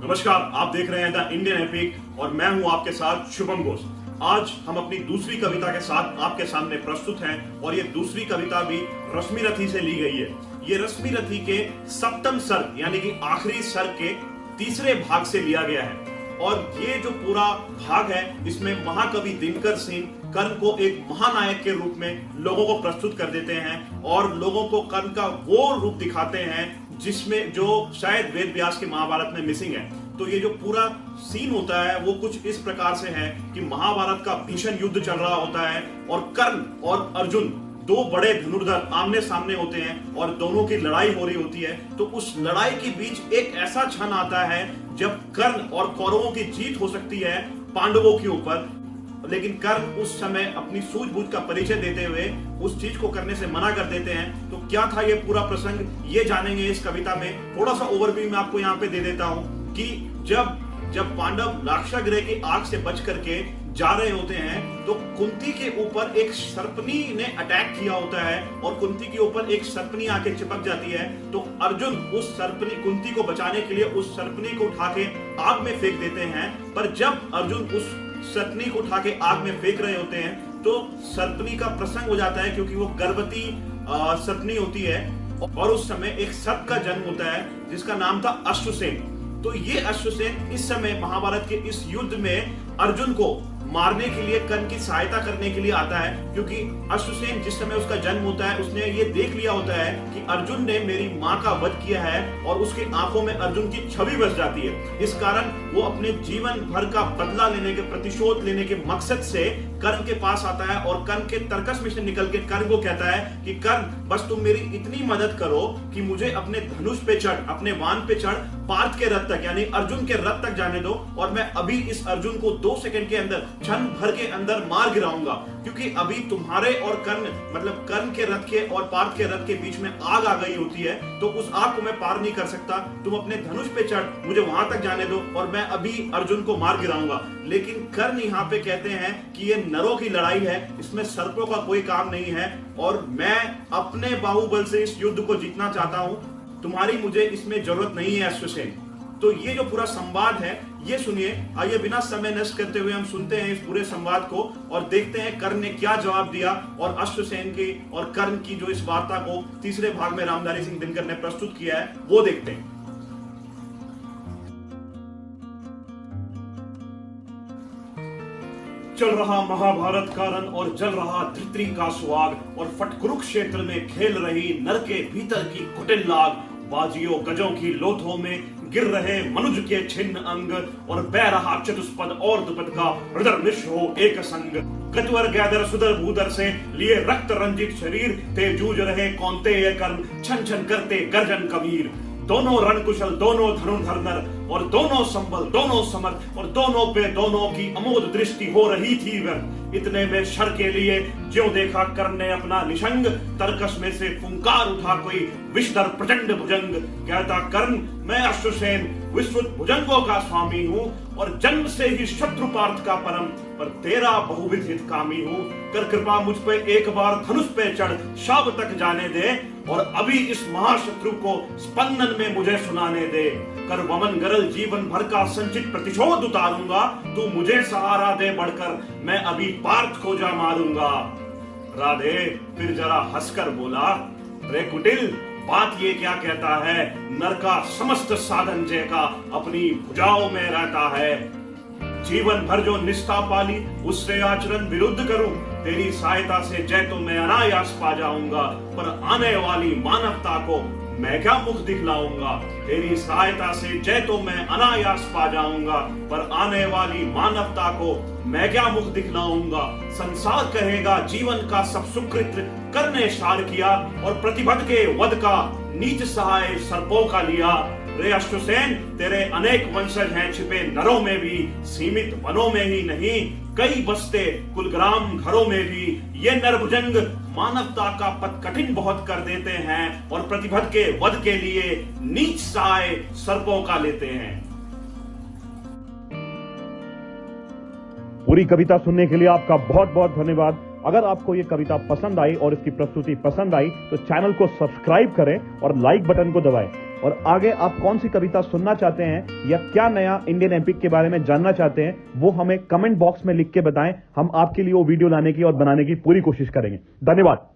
नमस्कार, आप देख रहे हैं द इंडियन एपिक और मैं हूं आपके साथ शुभम घोष। आज हम अपनी दूसरी कविता के साथ आपके सामने प्रस्तुत हैं और ये दूसरी कविता भी रश्मि रथी से ली गई है। ये रश्मि रथी के सप्तम सर्ग यानी कि आखिरी सर्ग के तीसरे भाग से लिया गया है और ये जो पूरा भाग है इसमें महाकवि दिनकर सिंह कर्ण को एक महानायक के रूप में लोगों को प्रस्तुत कर देते हैं और लोगों को कर्ण का वो रूप दिखाते हैं जिसमें जो शायद वेद व्यास के महाभारत में मिसिंग है। तो ये जो पूरा सीन होता है वो कुछ इस प्रकार से है कि महाभारत का भीषण युद्ध चल रहा होता है और कर्ण और अर्जुन दो बड़े धनुर्धर आमने सामने होते हैं और दोनों की लड़ाई हो रही होती है। तो उस लड़ाई के बीच एक ऐसा क्षण आता है जब कर्ण और कौरवों की जीत हो सकती है पांडवों के ऊपर, लेकिन कर्ण उस समय अपनी सूझबूझ का परिचय देते हुए उस चीज को करने से मना कर देते हैं। तो क्या था ये पूरा प्रसंग, ये जानेंगे इस कविता में। थोड़ा सा ओवरव्यू मैं आपको यहाँ पे दे देता हूँ कि जब पांडव लाक्षागृह की आग से बच करके जा रहे होते हैं तो कुंती के ऊपर एक सर्पनी ने अटैक किया होता है और कुंती के ऊपर एक सर्पनी आके चिपक जाती है। तो अर्जुन उस सर्पनी कुंती को बचाने के लिए उस सर्पनी को उठा के आग में फेंक देते हैं। पर जब अर्जुन उस सर्पनी को उठा के आग में फेंक रहे होते हैं तो सर्पनी का प्रसंग हो जाता है क्योंकि वो गर्भवती सर्पनी होती है और उस समय एक सर्प का जन्म होता है जिसका नाम था अश्वसेन। तो ये अश्वसेन इस समय महाभारत के इस युद्ध में अर्जुन को मारने के लिए कर्ण की सहायता करने के लिए आता है, क्योंकि अश्वसेन जिस समय उसका जन्म होता है उसने ये देख लिया होता है कि अर्जुन ने मेरी माँ का वध किया है और उसकी आंखों में अर्जुन की छवि बस जाती है। इस कारण वो अपने जीवन भर का बदला लेने के प्रतिशोध लेने के मकसद से कर्ण के पास आता है और कर्ण के तर्कस में से निकल के कर्ण को कहता है कि कर्ण बस तुम मेरी इतनी मदद करो कि मुझे अपने धनुष पे चढ़, अपने वाहन पे चढ़, पार्थ के रथ तक यानी अर्जुन के रथ तक जाने दो और मैं अभी इस अर्जुन को 2 सेकंड के अंदर क्षण भर के अंदर मार गिराऊंगा, क्योंकि अभी तुम्हारे और कर्ण मतलब कर्ण के रथ के और पार्थ के रथ के बीच में आग आ गई होती है। तो उस आग को मैं पार नहीं कर सकता, तुम अपने धनुष पे चढ़, मुझे वहां तक जाने दो और मैं अभी अर्जुन को मार गिराऊंगा। लेकिन कर्ण यहाँ पे कहते हैं कि ये नरों की लड़ाई है, इसमें सर्पों का कोई काम नहीं है और मैं अपने बाहुबल से इस युद्ध को जीतना चाहता हूं, तुम्हारी मुझे इसमें जरूरत नहीं है अश्वसेन। तो ये जो पूरा संवाद है ये सुनिए। आइए बिना समय नष्ट करते हुए हम सुनते हैं इस पूरे संवाद को और देखते हैं कर्ण ने क्या जवाब दिया और अश्वसेन की और कर्ण की जो इस वार्ता को तीसरे भाग में रामधारी सिंह दिनकर ने प्रस्तुत किया है वो देखते हैं। चल रहा महाभारत का रण और जल रहा धृतरी का सुहाग और फट कुरुक्षेत्र में खेल रही नर के भीतर की कुटिल लाग, बाजियों गजों की लोथों में गिर रहे मनुज के छिन्न अंग और बह रहा चतुष्पद और दुपद का हृदय निश हो एक संग। गतवर गैदर सुदर भूदर से लिए रक्त रंजित शरीर ते जूझ रहे कौनतेय कर्ण छन छन करते गर्जन कबीर। दोनों रणकुशल दोनों धनुर्धर नर और दोनों संबल दोनों समर्थ और दोनों पे दोनों की अमोद दृष्टि हो रही थी व्यर्थ। इतने में शर के लिए ज्यों देखा कर्ण ने अपना निशंग, तर्कस में से फुंकार उठा कोई विषधर प्रचंड भुजंग। कहता कर्ण मैं अश्वसेन विश्रुत भुजंगों का स्वामी हूँ और जन्म से ही शत्रु पार्थ का परम, पर तेरा बहुविध हितकामी हूँ। कर कृपा मुझ पे एक बार धनुष पे चढ़ शाब तक जाने दे और अभी इस महाशत्रु को स्पंदन में मुझे सुनाने दे। कर वमन गरल जीवन भर का संचित प्रतिशोध उतारूंगा, तू मुझे सहारा दे बढ़कर मैं अभी पार्थ को जा मारूंगा। राधे फिर जरा हंसकर बोला, रे कुटिल बात ये क्या कहता है, नर का समस्त साधन जय का अपनी भुजाओं में रहता है। जीवन भर जो निष्ठा पाली उससे आचरण विरुद्ध करूं, तेरी सहायता से जय तो मैं अनायास पा जाऊंगा, पर आने वाली मानवता को मैं क्या मुख दिखलाऊंगा। तेरी सहायता से जय तो मैं अनायास पा जाऊंगा, पर आने वाली मानवता को मैं क्या मुख दिखलाऊंगा। संसार कहेगा जीवन का सब सुकृत करने सार किया और प्रतिभट के वध का नीच सहाय सर्पों का लिया। रे अश्वसेन तेरे अनेक वंशज हैं छिपे नरों में भी, सीमित वनों में ही नहीं कई बसते कुलग्राम घरों में भी। ये नरभुजंग मानवता का पथ कठिन बहुत कर देते हैं और प्रतिभट के वध के लिए नीच सहाय सर्पों का लेते हैं। पूरी कविता सुनने के लिए आपका बहुत बहुत धन्यवाद। अगर आपको ये कविता पसंद आई और इसकी प्रस्तुति पसंद आई तो चैनल को सब्सक्राइब करें और लाइक बटन को दबाएं और आगे आप कौन सी कविता सुनना चाहते हैं या क्या नया इंडियन एपिक के बारे में जानना चाहते हैं, वो हमें कमेंट बॉक्स में लिख के बताएं। हम आपके लिए वो वीडियो लाने की और बनाने की पूरी कोशिश करेंगे। धन्यवाद।